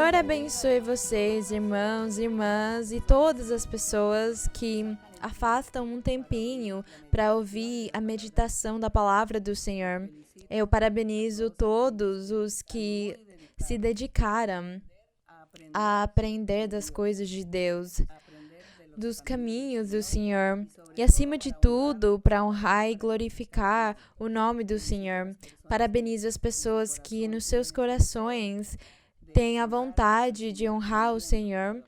Senhor abençoe vocês, irmãos, irmãs e todas as pessoas que afastam um tempinho para ouvir a meditação da palavra do Senhor. Eu parabenizo todos os que se dedicaram a aprender das coisas de Deus, dos caminhos do Senhor e, acima de tudo, para honrar e glorificar o nome do Senhor. Parabenizo as pessoas que nos seus corações têm a vontade de honrar o Senhor,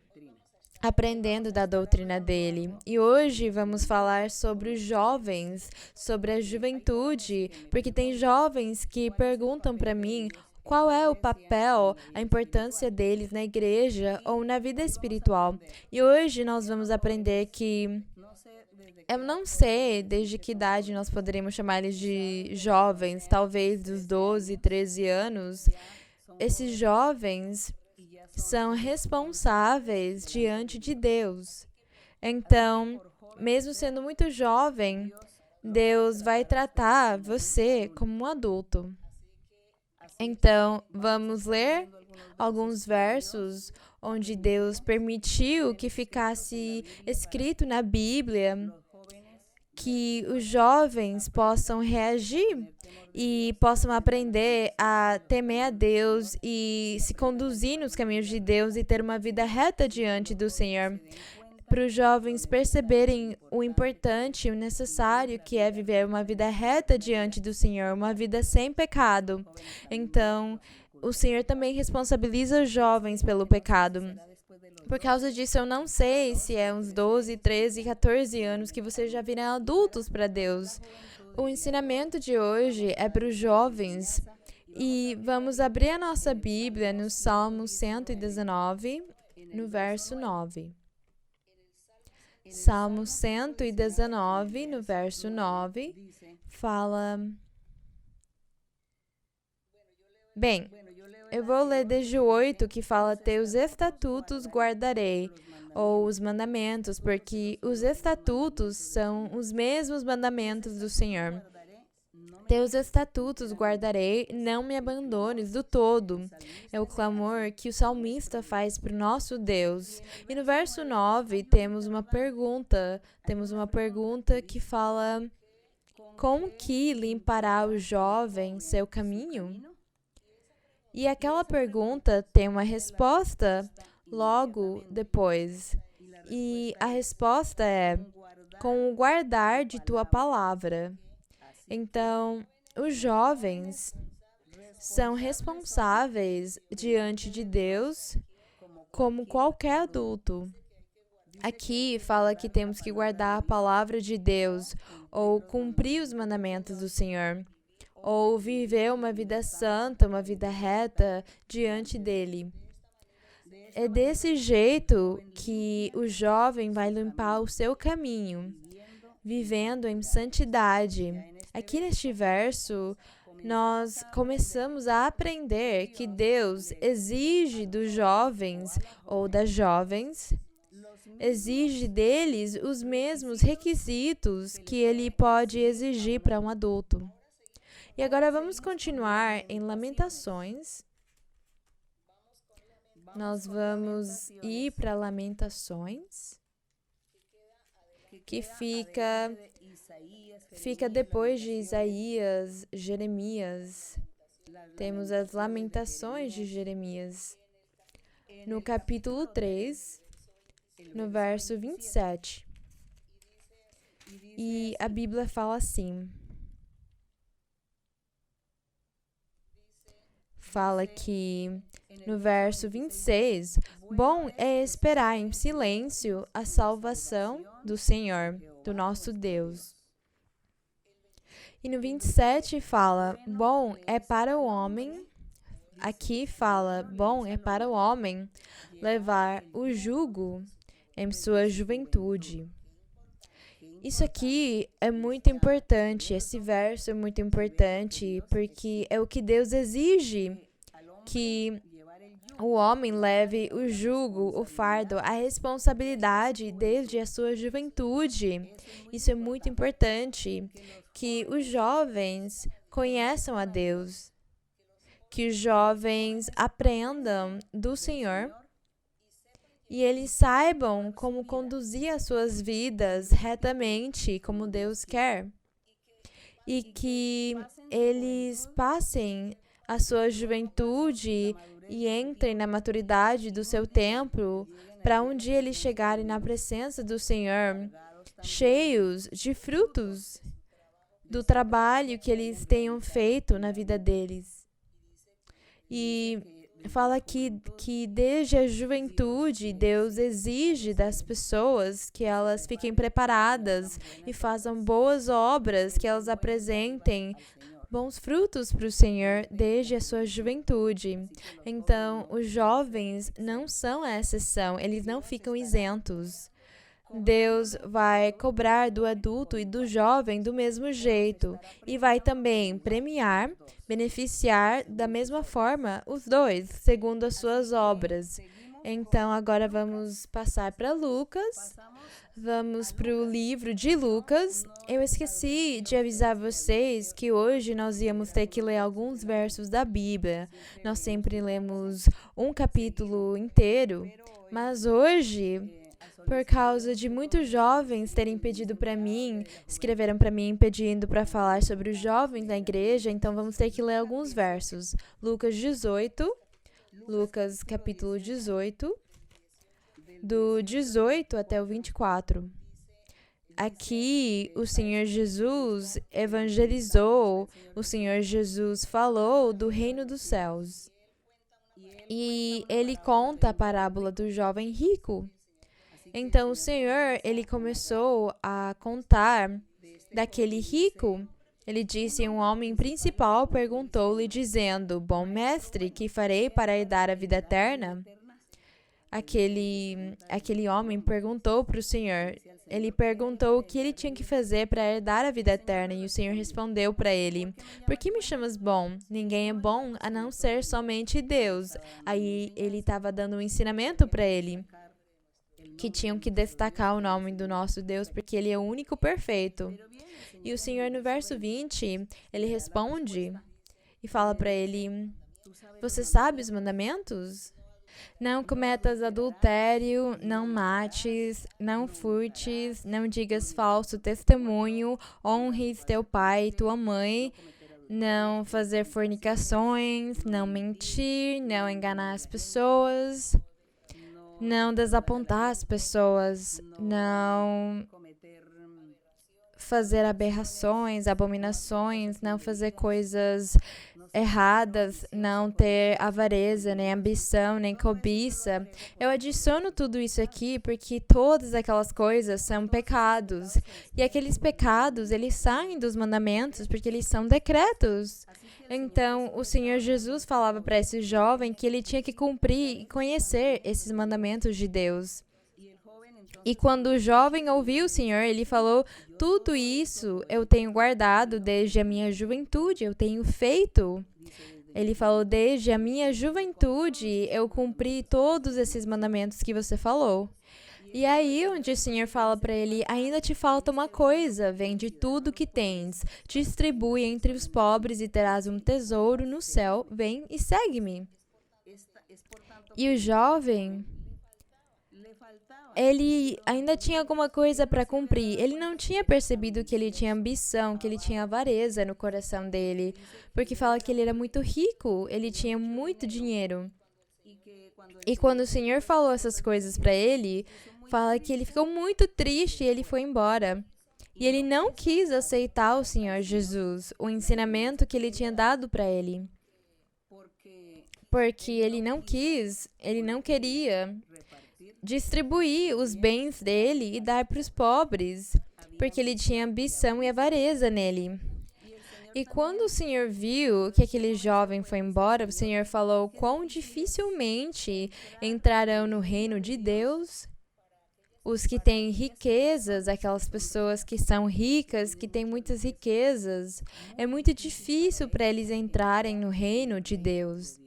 aprendendo da doutrina dele. E hoje vamos falar sobre os jovens, sobre a juventude, porque tem jovens que perguntam para mim qual é o papel, a importância deles na igreja ou na vida espiritual. E hoje nós vamos aprender que eu não sei desde que idade nós poderíamos chamar eles de jovens, talvez dos 12, 13 anos. Esses jovens são responsáveis diante de Deus. Então, mesmo sendo muito jovem, Deus vai tratar você como um adulto. Então, vamos ler alguns versos onde Deus permitiu que ficasse escrito na Bíblia que os jovens possam reagir e possam aprender a temer a Deus e se conduzir nos caminhos de Deus e ter uma vida reta diante do Senhor. Para os jovens perceberem o importante e o necessário que é viver uma vida reta diante do Senhor, uma vida sem pecado. Então, o Senhor também responsabiliza os jovens pelo pecado. Por causa disso, eu não sei se é uns 12, 13, 14 anos que vocês já viram adultos para Deus. O ensinamento de hoje é para os jovens e vamos abrir a nossa Bíblia no Salmo 119, no verso 9. Salmo 119, no verso 9, fala... Bem, eu vou ler desde o 8, que fala: teus estatutos guardarei, ou os mandamentos, porque os estatutos são os mesmos mandamentos do Senhor. Teus estatutos guardarei, não me abandones do todo. É o clamor que o salmista faz para o nosso Deus. E no verso 9 temos uma pergunta que fala: com que limpará o jovem seu caminho? E aquela pergunta tem uma resposta logo depois. E a resposta é: com o guardar de tua palavra. Então, os jovens são responsáveis diante de Deus como qualquer adulto. Aqui fala que temos que guardar a palavra de Deus ou cumprir os mandamentos do Senhor, ou viver uma vida santa, uma vida reta diante dele. É desse jeito que o jovem vai limpar o seu caminho, vivendo em santidade. Aqui neste verso, nós começamos a aprender que Deus exige dos jovens ou das jovens, exige deles os mesmos requisitos que ele pode exigir para um adulto. E agora vamos continuar em Lamentações. Nós vamos ir para Lamentações, que fica depois de Isaías, Jeremias. Temos as Lamentações de Jeremias. No capítulo 3, no verso 27. E a Bíblia fala assim... Fala que no verso 26, bom é esperar em silêncio a salvação do Senhor, do nosso Deus. E no 27 fala, bom é para o homem, aqui fala, bom é para o homem levar o jugo em sua juventude. Isso aqui é muito importante, esse verso é muito importante, porque é o que Deus exige, que o homem leve o jugo, o fardo, a responsabilidade desde a sua juventude. Isso é muito importante, que os jovens conheçam a Deus, que os jovens aprendam do Senhor e eles saibam como conduzir as suas vidas retamente, como Deus quer. E que eles passem a sua juventude e entrem na maturidade do seu tempo para um dia eles chegarem na presença do Senhor cheios de frutos do trabalho que eles tenham feito na vida deles. E fala aqui que desde a juventude, Deus exige das pessoas que elas fiquem preparadas e façam boas obras, que elas apresentem bons frutos para o Senhor desde a sua juventude. Então, os jovens não são a exceção, eles não ficam isentos. Deus vai cobrar do adulto e do jovem do mesmo jeito e vai também premiar, beneficiar da mesma forma os dois, segundo as suas obras. Então, agora vamos passar para Lucas. Vamos para o livro de Lucas. Eu esqueci de avisar vocês que hoje nós íamos ter que ler alguns versos da Bíblia. Nós sempre lemos um capítulo inteiro, mas hoje, por causa de muitos jovens terem pedido para mim, escreveram para mim pedindo para falar sobre os jovens na igreja, então vamos ter que ler alguns versos. Lucas 18, Lucas capítulo 18, do 18 até o 24. Aqui o Senhor Jesus evangelizou, o Senhor Jesus falou do reino dos céus. E ele conta a parábola do jovem rico. Então o Senhor, ele começou a contar daquele rico. Ele disse: um homem principal perguntou-lhe dizendo: bom mestre, que farei para herdar a vida eterna? Aquele homem perguntou para o Senhor. Ele perguntou o que ele tinha que fazer para herdar a vida eterna, e o Senhor respondeu para ele: por que me chamas bom? Ninguém é bom a não ser somente Deus. Aí ele estava dando um ensinamento para ele, que tinham que destacar o nome do nosso Deus, porque Ele é o único perfeito. E o Senhor, no verso 20, Ele responde e fala para ele: você sabe os mandamentos? Não cometas adultério, não mates, não furtes, não digas falso testemunho, honres teu pai e tua mãe, não fazer fornicações, não mentir, não enganar as pessoas, não desapontar as pessoas, não fazer aberrações, abominações, não fazer coisas erradas, não ter avareza, nem ambição, nem cobiça. Eu adiciono tudo isso aqui porque todas aquelas coisas são pecados. E aqueles pecados, eles saem dos mandamentos porque eles são decretos. Então, o Senhor Jesus falava para esse jovem que ele tinha que cumprir e conhecer esses mandamentos de Deus. E quando o jovem ouviu o Senhor, ele falou: tudo isso eu tenho guardado desde a minha juventude, eu tenho feito. Ele falou: desde a minha juventude eu cumpri todos esses mandamentos que você falou. E aí, onde o Senhor fala para ele: ainda te falta uma coisa, vende tudo que tens, distribui entre os pobres e terás um tesouro no céu, vem e segue-me. E o jovem, ele ainda tinha alguma coisa para cumprir. Ele não tinha percebido que ele tinha ambição, que ele tinha avareza no coração dele, porque fala que ele era muito rico, ele tinha muito dinheiro. E quando o Senhor falou essas coisas para ele, fala que ele ficou muito triste e ele foi embora. E ele não quis aceitar o Senhor Jesus, o ensinamento que ele tinha dado para ele. Porque ele não queria distribuir os bens dele e dar para os pobres, porque ele tinha ambição e avareza nele. E quando o Senhor viu que aquele jovem foi embora, o Senhor falou: quão dificilmente entrarão no reino de Deus os que têm riquezas, aquelas pessoas que são ricas, que têm muitas riquezas. É muito difícil para eles entrarem no reino de Deus.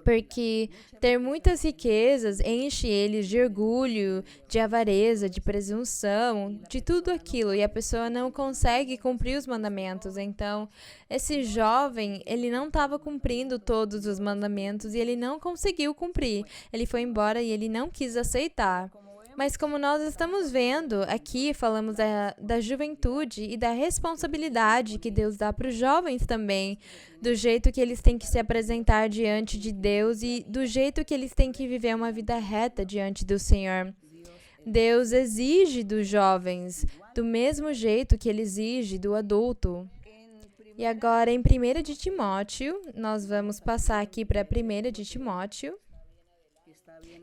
Porque ter muitas riquezas enche eles de orgulho, de avareza, de presunção, de tudo aquilo, e a pessoa não consegue cumprir os mandamentos. Então, esse jovem, ele não estava cumprindo todos os mandamentos e ele não conseguiu cumprir. Ele foi embora e ele não quis aceitar. Mas como nós estamos vendo aqui, falamos da juventude e da responsabilidade que Deus dá para os jovens também, do jeito que eles têm que se apresentar diante de Deus e do jeito que eles têm que viver uma vida reta diante do Senhor. Deus exige dos jovens do mesmo jeito que ele exige do adulto. E agora, em 1 de Timóteo, nós vamos passar aqui para 1 de Timóteo,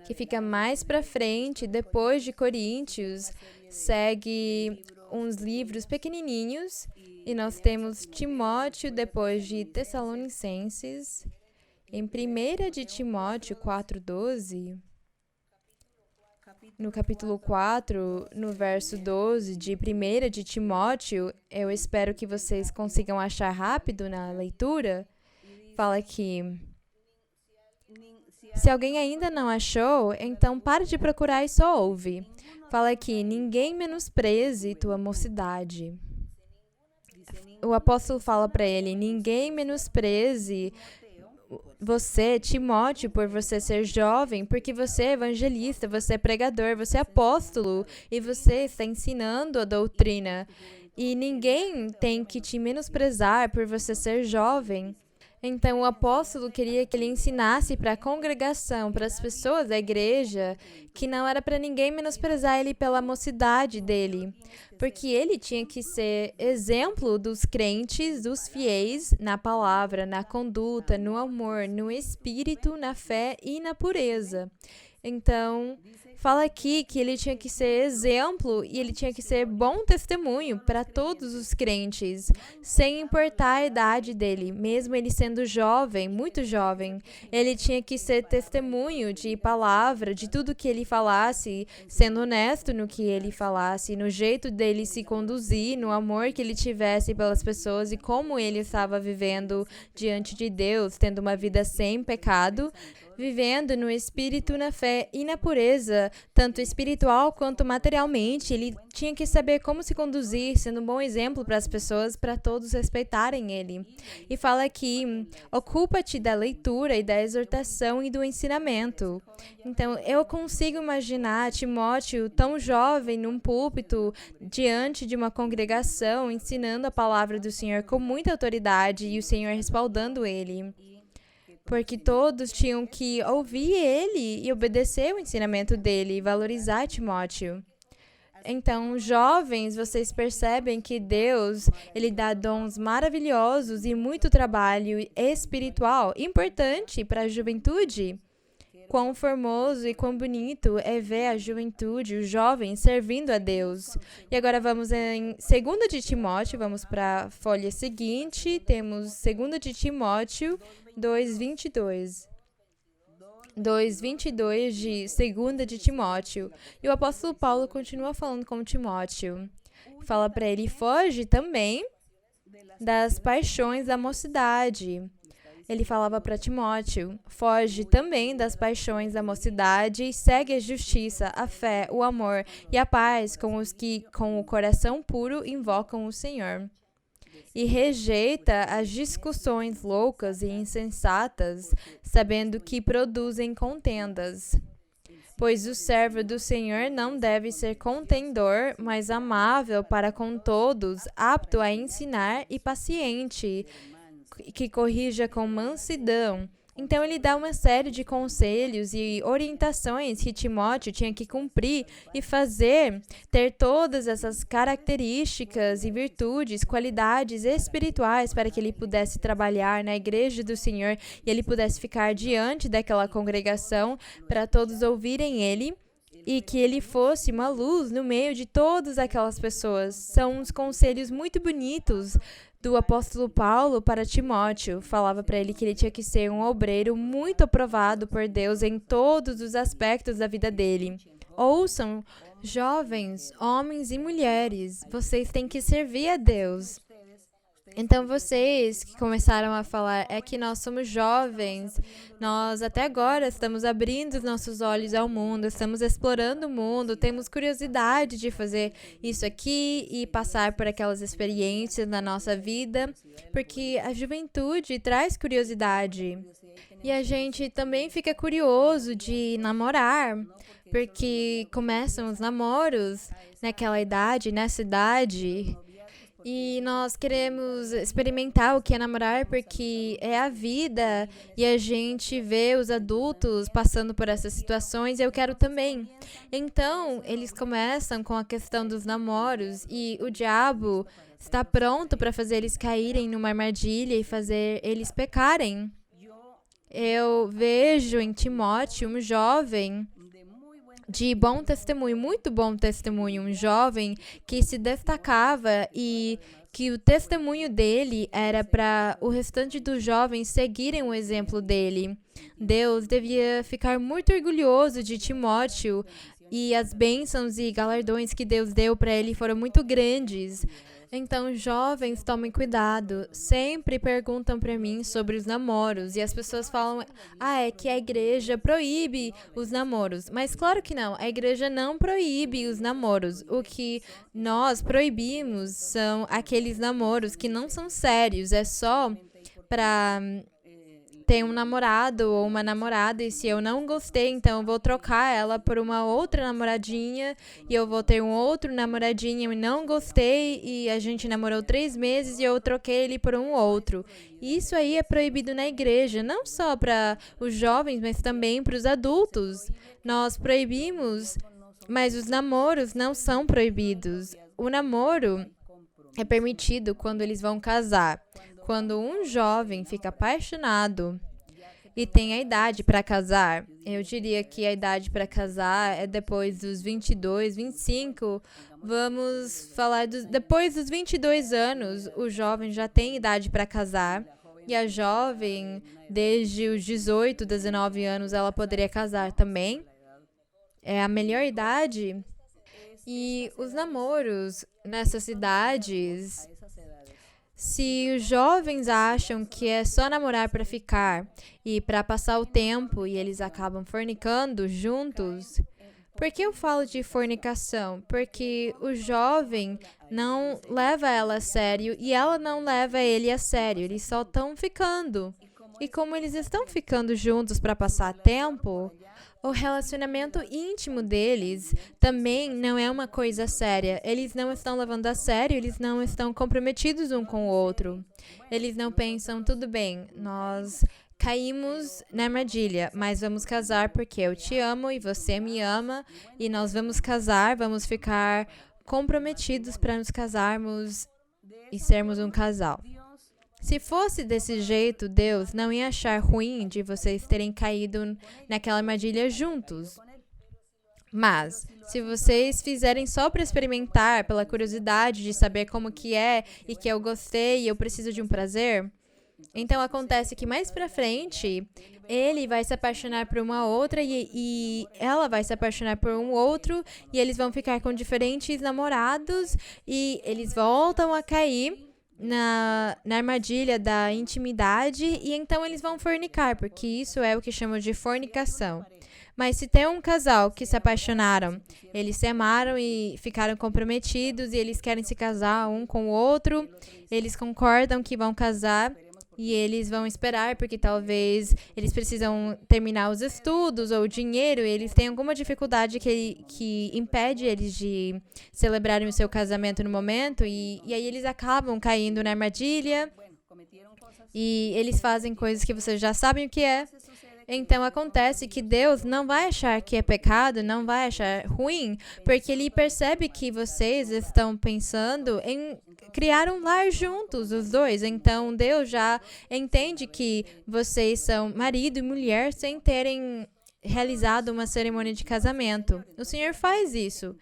que fica mais para frente, depois de Coríntios, segue uns livros pequenininhos, e nós temos Timóteo depois de Tessalonicenses. Em 1 de Timóteo 4:12, no capítulo 4, no verso 12 de 1 de Timóteo, eu espero que vocês consigam achar rápido na leitura, fala que se alguém ainda não achou, então pare de procurar e só ouve. Fala aqui, ninguém menospreze tua mocidade. O apóstolo fala para ele, ninguém menospreze você, Timóteo, por você ser jovem, porque você é evangelista, você é pregador, você é apóstolo e você está ensinando a doutrina. E ninguém tem que te menosprezar por você ser jovem. Então, o apóstolo queria que ele ensinasse para a congregação, para as pessoas da igreja, que não era para ninguém menosprezar ele pela mocidade dele, porque ele tinha que ser exemplo dos crentes, dos fiéis, na palavra, na conduta, no amor, no espírito, na fé e na pureza. Então, fala aqui que ele tinha que ser exemplo e ele tinha que ser bom testemunho para todos os crentes, sem importar a idade dele, mesmo ele sendo jovem, muito jovem. Ele tinha que ser testemunho de palavra, de tudo que ele falasse, sendo honesto no que ele falasse, no jeito dele se conduzir, no amor que ele tivesse pelas pessoas e como ele estava vivendo diante de Deus, tendo uma vida sem pecado, vivendo no espírito, na fé e na pureza, tanto espiritual quanto materialmente. Ele tinha que saber como se conduzir, sendo um bom exemplo para as pessoas, para todos respeitarem ele. E fala aqui, ocupa-te da leitura e da exortação e do ensinamento. Então, eu consigo imaginar Timóteo tão jovem num púlpito, diante de uma congregação, ensinando a palavra do Senhor com muita autoridade e o Senhor respaldando ele. Porque todos tinham que ouvir ele e obedecer o ensinamento dele e valorizar Timóteo. Então, jovens, vocês percebem que Deus, ele dá dons maravilhosos e muito trabalho espiritual importante para a juventude. Quão formoso e quão bonito é ver a juventude, os jovens, servindo a Deus. E agora vamos em 2 de Timóteo, vamos para a folha seguinte, temos 2 de Timóteo 2:22. 2:22 de 2 de Timóteo. E o apóstolo Paulo continua falando com Timóteo. Fala para ele, foge também das paixões da mocidade. Ele falava para Timóteo, foge também das paixões da mocidade e segue a justiça, a fé, o amor e a paz com os que, com o coração puro, invocam o Senhor. E rejeita as discussões loucas e insensatas, sabendo que produzem contendas. Pois o servo do Senhor não deve ser contendor, mas amável para com todos, apto a ensinar e paciente, que corrija com mansidão. Então, ele dá uma série de conselhos e orientações que Timóteo tinha que cumprir e fazer, ter todas essas características e virtudes, qualidades espirituais para que ele pudesse trabalhar na igreja do Senhor e ele pudesse ficar diante daquela congregação para todos ouvirem ele e que ele fosse uma luz no meio de todas aquelas pessoas. São uns conselhos muito bonitos do apóstolo Paulo para Timóteo. Falava para ele que ele tinha que ser um obreiro muito aprovado por Deus em todos os aspectos da vida dele. Ouçam, jovens, homens e mulheres, vocês têm que servir a Deus. Então, vocês que começaram a falar é que nós somos jovens, nós até agora estamos abrindo os nossos olhos ao mundo, estamos explorando o mundo, temos curiosidade de fazer isso aqui e passar por aquelas experiências na nossa vida, porque a juventude traz curiosidade. E a gente também fica curioso de namorar, porque começam os namoros naquela idade, nessa idade. E nós queremos experimentar o que é namorar porque é a vida e a gente vê os adultos passando por essas situações e eu quero também. Então, eles começam com a questão dos namoros e o diabo está pronto para fazer eles caírem numa armadilha e fazer eles pecarem. Eu vejo em Timóteo um jovem de bom testemunho, muito bom testemunho, um jovem que se destacava e que o testemunho dele era para o restante dos jovens seguirem o exemplo dele. Deus devia ficar muito orgulhoso de Timóteo e as bênçãos e galardões que Deus deu para ele foram muito grandes. Então, jovens, tomem cuidado. Sempre perguntam para mim sobre os namoros e as pessoas falam: é que a igreja proíbe os namoros. Mas claro que não, a igreja não proíbe os namoros. O que nós proibimos são aqueles namoros que não são sérios, é só para ter um namorado ou uma namorada e se eu não gostei, então eu vou trocar ela por uma outra namoradinha e eu vou ter um outro namoradinho e não gostei e a gente namorou 3 meses e eu troquei ele por um outro. Isso aí é proibido na igreja, não só para os jovens, mas também para os adultos. Nós proibimos, mas os namoros não são proibidos. O namoro é permitido quando eles vão casar. Quando um jovem fica apaixonado e tem a idade para casar, eu diria que a idade para casar é depois dos 22, 25. Vamos falar depois dos 22 anos, o jovem já tem idade para casar. E a jovem, desde os 18, 19 anos, ela poderia casar também. É a melhor idade. E os namoros nessas idades, se os jovens acham que é só namorar para ficar e para passar o tempo e eles acabam fornicando juntos, por que eu falo de fornicação? Porque o jovem não leva ela a sério e ela não leva ele a sério, eles só estão ficando. E como eles estão ficando juntos para passar tempo, o relacionamento íntimo deles também não é uma coisa séria. Eles não estão levando a sério, eles não estão comprometidos um com o outro. Eles não pensam, tudo bem, nós caímos na armadilha, mas vamos casar porque eu te amo e você me ama e nós vamos casar, vamos ficar comprometidos para nos casarmos e sermos um casal. Se fosse desse jeito, Deus não ia achar ruim de vocês terem caído naquela armadilha juntos. Mas, se vocês fizerem só para experimentar, pela curiosidade de saber como que é e que eu gostei e eu preciso de um prazer, então acontece que mais pra frente, ele vai se apaixonar por uma outra e ela vai se apaixonar por um outro e eles vão ficar com diferentes namorados e eles voltam a cair na armadilha da intimidade e então eles vão fornicar, porque isso é o que chamam de fornicação. Mas se tem um casal que se apaixonaram, eles se amaram e ficaram comprometidos e eles querem se casar um com o outro, eles concordam que vão casar e eles vão esperar porque talvez eles precisam terminar os estudos ou o dinheiro, e eles têm alguma dificuldade que impede eles de celebrarem o seu casamento no momento e aí eles acabam caindo na armadilha e eles fazem coisas que vocês já sabem o que é. Então acontece que Deus não vai achar que é pecado, não vai achar ruim, porque Ele percebe que vocês estão pensando em criar um lar juntos, os dois. Então Deus já entende que vocês são marido e mulher sem terem realizado uma cerimônia de casamento. O Senhor faz isso.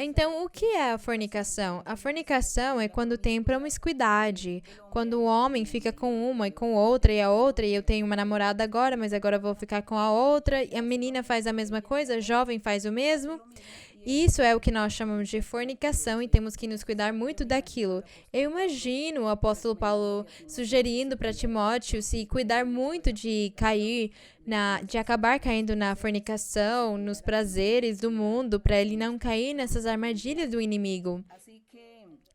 Então, o que é a fornicação? A fornicação é quando tem promiscuidade, quando o homem fica com uma e com outra, e eu tenho uma namorada agora, mas agora eu vou ficar com a outra, e a menina faz a mesma coisa, a jovem faz o mesmo, Isso é o que nós chamamos de fornicação e temos que nos cuidar muito daquilo. Eu imagino o apóstolo Paulo sugerindo para Timóteo se cuidar muito de de acabar caindo na fornicação, nos prazeres do mundo, para ele não cair nessas armadilhas do inimigo.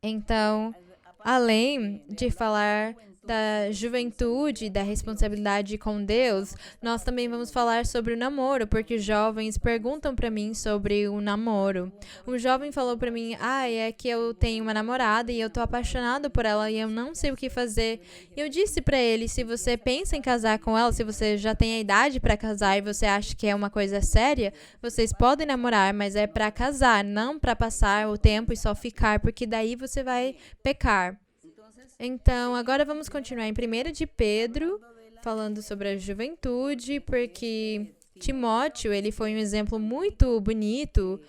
Então, além de falar da juventude, da responsabilidade com Deus, nós também vamos falar sobre o namoro, porque jovens perguntam para mim sobre o namoro. Um jovem falou para mim, é que eu tenho uma namorada e eu tô apaixonado por ela e eu não sei o que fazer. E eu disse para ele, se você pensa em casar com ela, se você já tem a idade para casar e você acha que é uma coisa séria, vocês podem namorar, mas é para casar, não para passar o tempo e só ficar, porque daí você vai pecar. Então, agora vamos continuar em 1 de Pedro, falando sobre a juventude, porque Timóteo, ele foi um exemplo muito bonito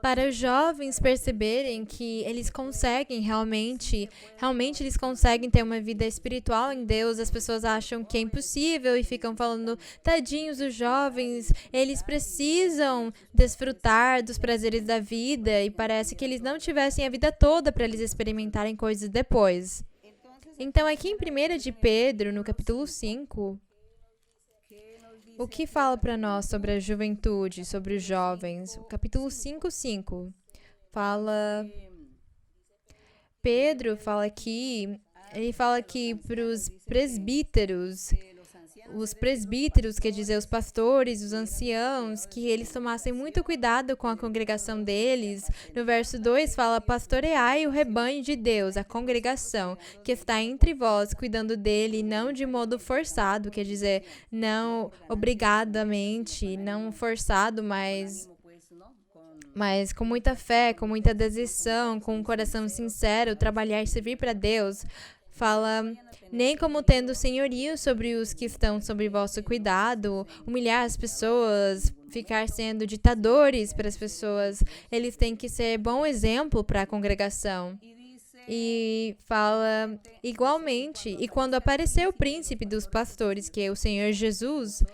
para os jovens perceberem que eles conseguem realmente eles conseguem ter uma vida espiritual em Deus. As pessoas acham que é impossível e ficam falando, tadinhos os jovens, eles precisam desfrutar dos prazeres da vida e parece que eles não tivessem a vida toda para eles experimentarem coisas depois. Então, aqui em 1 de Pedro, no capítulo 5, o que fala para nós sobre a juventude, sobre os jovens? O capítulo 5:5 fala... Pedro fala aqui, ele fala aqui para os presbíteros, quer dizer, os pastores, os anciãos, que eles tomassem muito cuidado com a congregação deles. No verso 2 fala, pastoreai o rebanho de Deus, a congregação, que está entre vós, cuidando dele, não de modo forçado, quer dizer, não obrigadamente, não forçado, mas com muita fé, com muita dedicação, com um coração sincero, trabalhar e servir para Deus. Fala, nem como tendo senhorio sobre os que estão sob vosso cuidado, humilhar as pessoas, ficar sendo ditadores para as pessoas. Eles têm que ser bom exemplo para a congregação. E fala, igualmente, e quando aparecer o príncipe dos pastores, que é o Senhor Jesus,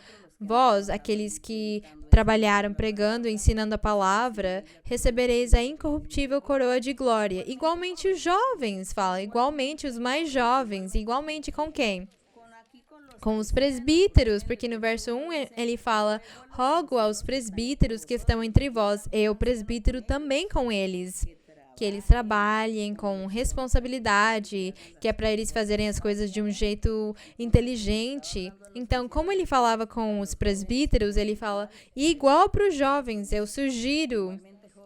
vós, aqueles que trabalharam pregando e ensinando a palavra, recebereis a incorruptível coroa de glória. Igualmente os jovens, fala, igualmente os mais jovens, igualmente com quem? Com os presbíteros, porque no verso 1 ele fala, rogo aos presbíteros que estão entre vós, eu, presbítero, também com eles. Que eles trabalhem com responsabilidade, que é para eles fazerem as coisas de um jeito inteligente. Então, como ele falava com os presbíteros, ele fala, igual para os jovens, eu sugiro,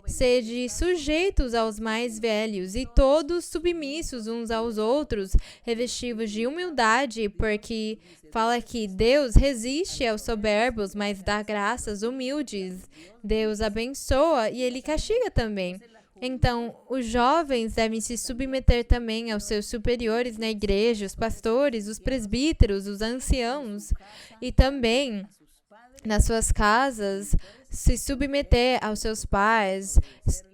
sede sujeitos aos mais velhos e todos submissos uns aos outros, revestivos de humildade, porque fala que Deus resiste aos soberbos, mas dá graças humildes. Deus abençoa e ele castiga também. Então, os jovens devem se submeter também aos seus superiores na igreja, os pastores, os presbíteros, os anciãos, e também, nas suas casas, se submeter aos seus pais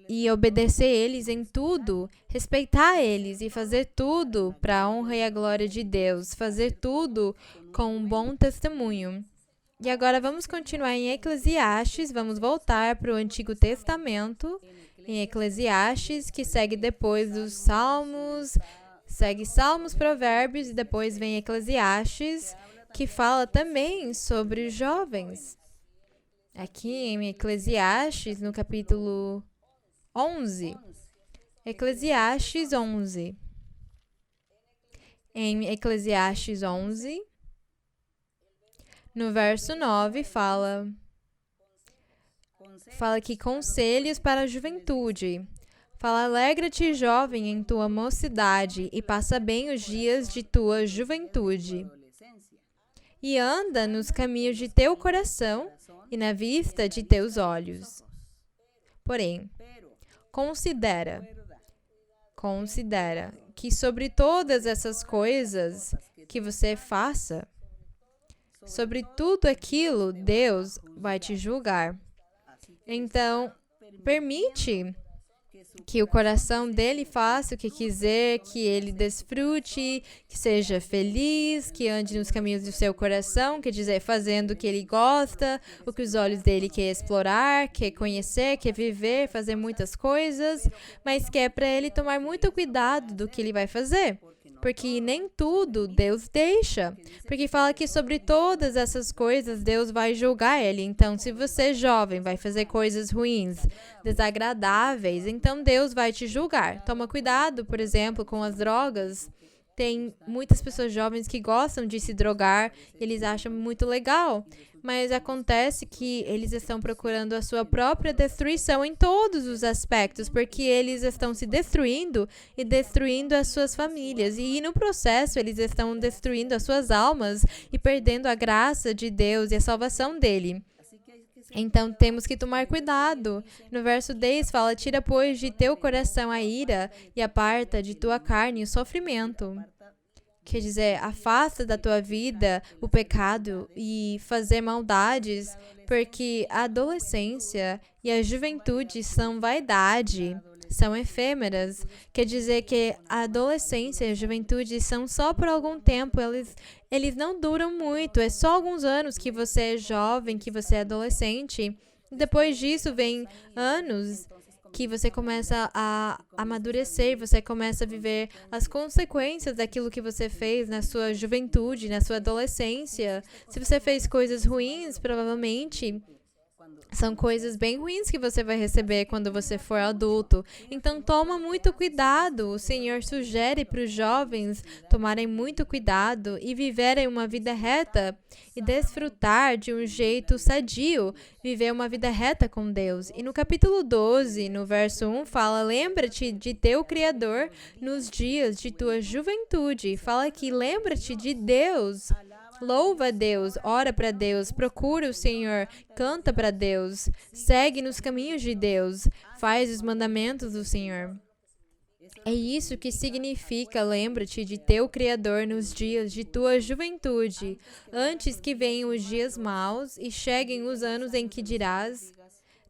e obedecer eles em tudo, respeitar eles e fazer tudo para a honra e a glória de Deus, fazer tudo com um bom testemunho. E agora vamos continuar em Eclesiastes, vamos voltar para o Antigo Testamento, em Eclesiastes, que segue depois dos Salmos, segue Salmos, Provérbios e depois vem Eclesiastes, que fala também sobre os jovens. Aqui em Eclesiastes, no capítulo 11. Eclesiastes 11. Em Eclesiastes 11, no verso 9, fala aqui conselhos para a juventude. Fala, alegra-te, jovem, em tua mocidade, e passa bem os dias de tua juventude. E anda nos caminhos de teu coração e na vista de teus olhos. Porém, considera que sobre todas essas coisas que você faça, sobre tudo aquilo, Deus vai te julgar. Então, permite que o coração dele faça o que quiser, que ele desfrute, que seja feliz, que ande nos caminhos do seu coração, quer dizer, fazendo o que ele gosta, o que os olhos dele quer explorar, quer conhecer, quer viver, fazer muitas coisas, mas que é para ele tomar muito cuidado do que ele vai fazer. Porque nem tudo Deus deixa. Porque fala que sobre todas essas coisas Deus vai julgar ele. Então, se você, jovem, vai fazer coisas ruins, desagradáveis, então Deus vai te julgar. Toma cuidado, por exemplo, com as drogas. Tem muitas pessoas jovens que gostam de se drogar, eles acham muito legal, mas acontece que eles estão procurando a sua própria destruição em todos os aspectos, porque eles estão se destruindo e destruindo as suas famílias, e no processo eles estão destruindo as suas almas e perdendo a graça de Deus e a salvação dele. Então, temos que tomar cuidado. No verso 10 fala, tira, pois, de teu coração a ira e aparta de tua carne o sofrimento. Quer dizer, afasta da tua vida o pecado e fazer maldades, porque a adolescência e a juventude são vaidade, são efêmeras. Quer dizer que a adolescência e a juventude são só por algum tempo, eles não duram muito, é só alguns anos que você é jovem, que você é adolescente. Depois disso, vem anos que você começa a amadurecer, você começa a viver as consequências daquilo que você fez na sua juventude, na sua adolescência. Se você fez coisas ruins, provavelmente são coisas bem ruins que você vai receber quando você for adulto. Então, toma muito cuidado. O Senhor sugere para os jovens tomarem muito cuidado e viverem uma vida reta e desfrutar de um jeito sadio, viver uma vida reta com Deus. E no capítulo 12, no verso 1, fala, lembra-te de teu Criador nos dias de tua juventude. Fala que lembra-te de Deus. Louva a Deus, ora para Deus, procura o Senhor, canta para Deus, segue nos caminhos de Deus, faz os mandamentos do Senhor. É isso que significa, lembra-te de teu Criador nos dias de tua juventude, antes que venham os dias maus e cheguem os anos em que dirás,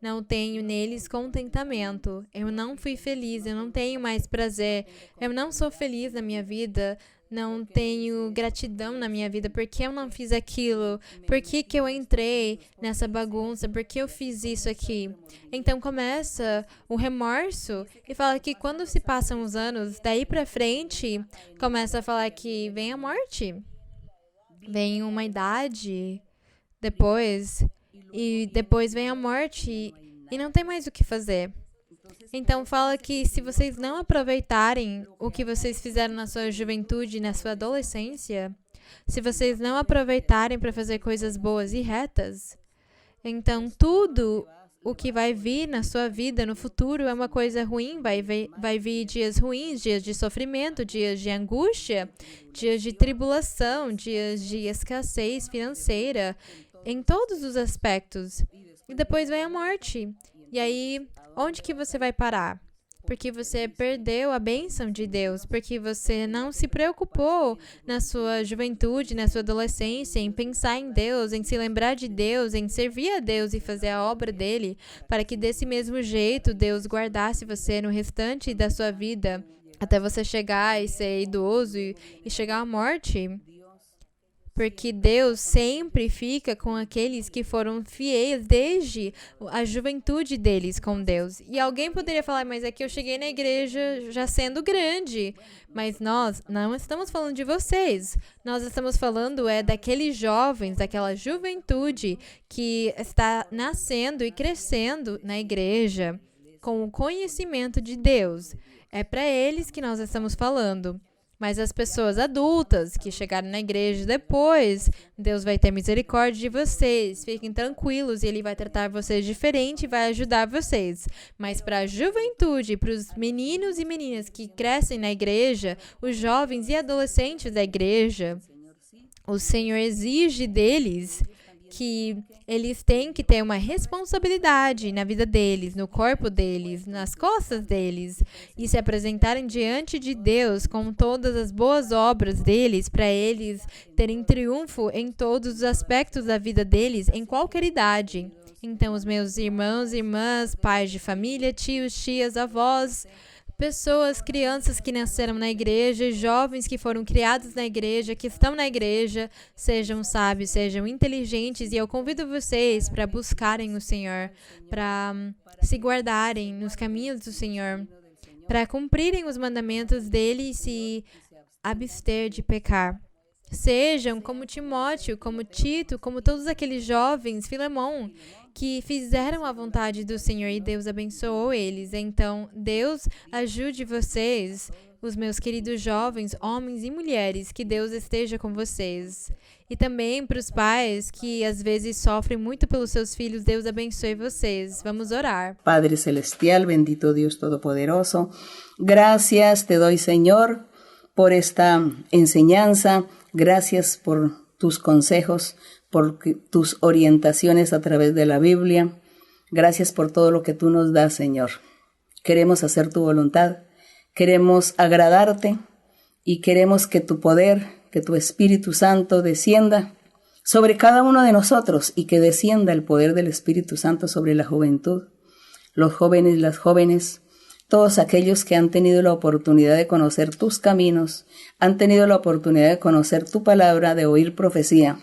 não tenho neles contentamento, eu não fui feliz, eu não tenho mais prazer, eu não sou feliz na minha vida, não tenho gratidão na minha vida, porque eu não fiz aquilo, por que eu entrei nessa bagunça, por que eu fiz isso aqui. Então começa o remorso e fala que quando se passam os anos, daí pra frente, começa a falar que vem a morte, vem uma idade depois, e depois vem a morte e não tem mais o que fazer. Então, fala que se vocês não aproveitarem o que vocês fizeram na sua juventude, na sua adolescência, se vocês não aproveitarem para fazer coisas boas e retas, então tudo o que vai vir na sua vida no futuro é uma coisa ruim, vai vir dias ruins, dias de sofrimento, dias de angústia, dias de tribulação, dias de escassez financeira, em todos os aspectos. E depois vem a morte. E aí, onde que você vai parar? Porque você perdeu a bênção de Deus, porque você não se preocupou na sua juventude, na sua adolescência, em pensar em Deus, em se lembrar de Deus, em servir a Deus e fazer a obra dele, para que desse mesmo jeito Deus guardasse você no restante da sua vida, até você chegar e ser idoso e chegar à morte. Porque Deus sempre fica com aqueles que foram fiéis desde a juventude deles com Deus. E alguém poderia falar, mas é que eu cheguei na igreja já sendo grande. Mas nós não estamos falando de vocês. Nós estamos falando daqueles jovens, daquela juventude que está nascendo e crescendo na igreja com o conhecimento de Deus. É para eles que nós estamos falando. Mas as pessoas adultas que chegaram na igreja depois, Deus vai ter misericórdia de vocês. Fiquem tranquilos e Ele vai tratar vocês diferente e vai ajudar vocês. Mas para a juventude, para os meninos e meninas que crescem na igreja, os jovens e adolescentes da igreja, o Senhor exige deles que eles têm que ter uma responsabilidade na vida deles, no corpo deles, nas costas deles, e se apresentarem diante de Deus com todas as boas obras deles, para eles terem triunfo em todos os aspectos da vida deles, em qualquer idade. Então, os meus irmãos, irmãs, pais de família, tios, tias, avós, pessoas, crianças que nasceram na igreja, jovens que foram criados na igreja, que estão na igreja, sejam sábios, sejam inteligentes, e eu convido vocês para buscarem o Senhor, para se guardarem nos caminhos do Senhor, para cumprirem os mandamentos dele e se abster de pecar. Sejam como Timóteo, como Tito, como todos aqueles jovens, Filemon, que fizeram a vontade do Senhor e Deus abençoou eles. Então, Deus ajude vocês, os meus queridos jovens, homens e mulheres, que Deus esteja com vocês. E também para os pais que às vezes sofrem muito pelos seus filhos, Deus abençoe vocês. Vamos orar. Padre Celestial, bendito Dios Todopoderoso, gracias te doy, Señor, por esta enseñanza. Gracias por tus consejos, por tus orientaciones a través de la Biblia. Gracias por todo lo que tú nos das, Señor. Queremos hacer tu voluntad, queremos agradarte y queremos que tu poder, que tu Espíritu Santo descienda sobre cada uno de nosotros y que descienda el poder del Espíritu Santo sobre la juventud, los jóvenes y las jóvenes, todos aquellos que han tenido la oportunidad de conocer tus caminos, han tenido la oportunidad de conocer tu palabra, de oír profecía,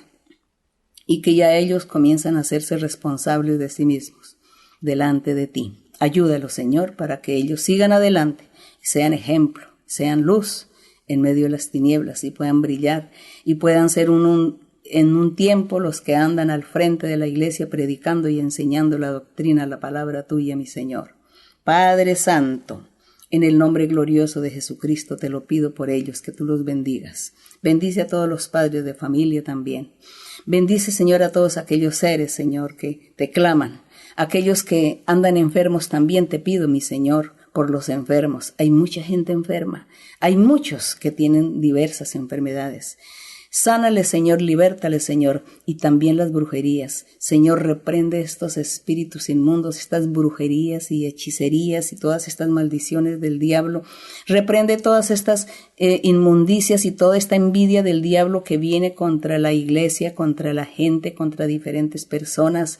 y que ya ellos comienzan a hacerse responsables de sí mismos delante de ti. Ayúdalos, Señor, para que ellos sigan adelante, sean ejemplo, sean luz en medio de las tinieblas y puedan brillar y puedan ser en un tiempo los que andan al frente de la iglesia predicando y enseñando la doctrina, la palabra tuya, mi Señor. Padre Santo, en el nombre glorioso de Jesucristo te lo pido por ellos, que tú los bendigas. Bendice a todos los padres de familia también. Bendice, Señor, a todos aquellos seres, Señor, que te claman. Aquellos que andan enfermos también te pido, mi Señor, por los enfermos. Hay mucha gente enferma. Hay muchos que tienen diversas enfermedades. Sánale, Señor, libértale, Señor, y también las brujerías. Señor, reprende estos espíritus inmundos, estas brujerías y hechicerías y todas estas maldiciones del diablo. Reprende todas estas inmundicias y toda esta envidia del diablo que viene contra la iglesia, contra la gente, contra diferentes personas,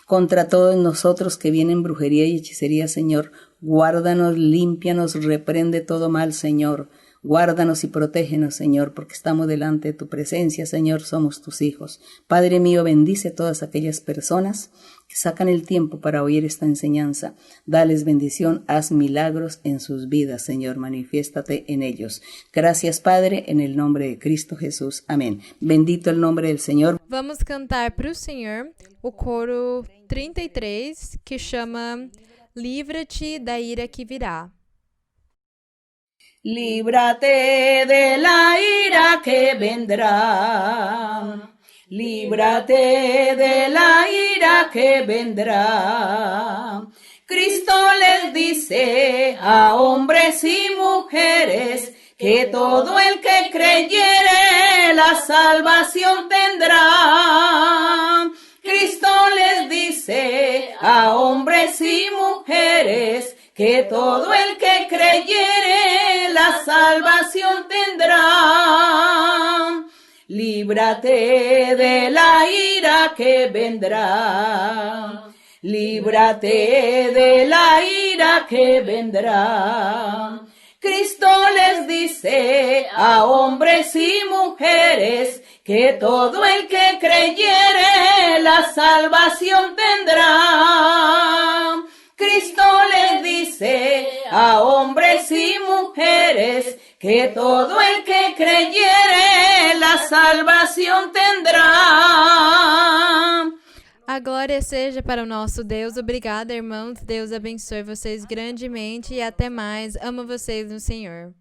contra todos nosotros que vienen brujería y hechicería, Señor. Guárdanos, límpianos, reprende todo mal, Señor. Guárdanos y protégenos, Señor, porque estamos delante de tu presencia, Señor, somos tus hijos. Padre mío, bendice a todas aquellas personas que sacan el tiempo para oír esta enseñanza. Dales bendición, haz milagros en sus vidas, Señor, manifiéstate en ellos. Gracias, Padre, en el nombre de Cristo Jesús. Amén. Bendito el nombre del Señor. Vamos cantar para o Senhor o coro 33, que chama Livra-te da ira que virá. Líbrate de la ira que vendrá, líbrate de la ira que vendrá. Cristo les dice a hombres y mujeres que todo el que creyere la salvación tendrá. Cristo les dice a hombres y mujeres que todo el que creyere la salvación tendrá. Líbrate de la ira que vendrá. Líbrate de la ira que vendrá. Cristo les dice a hombres y mujeres que todo el que creyere la salvación tendrá. Cristo les dice a hombres y mujeres que todo el que creyere la salvación tendrá. A glória seja para o nosso Deus. Obrigada, irmãos. Deus abençoe vocês grandemente e até mais. Amo vocês no Senhor.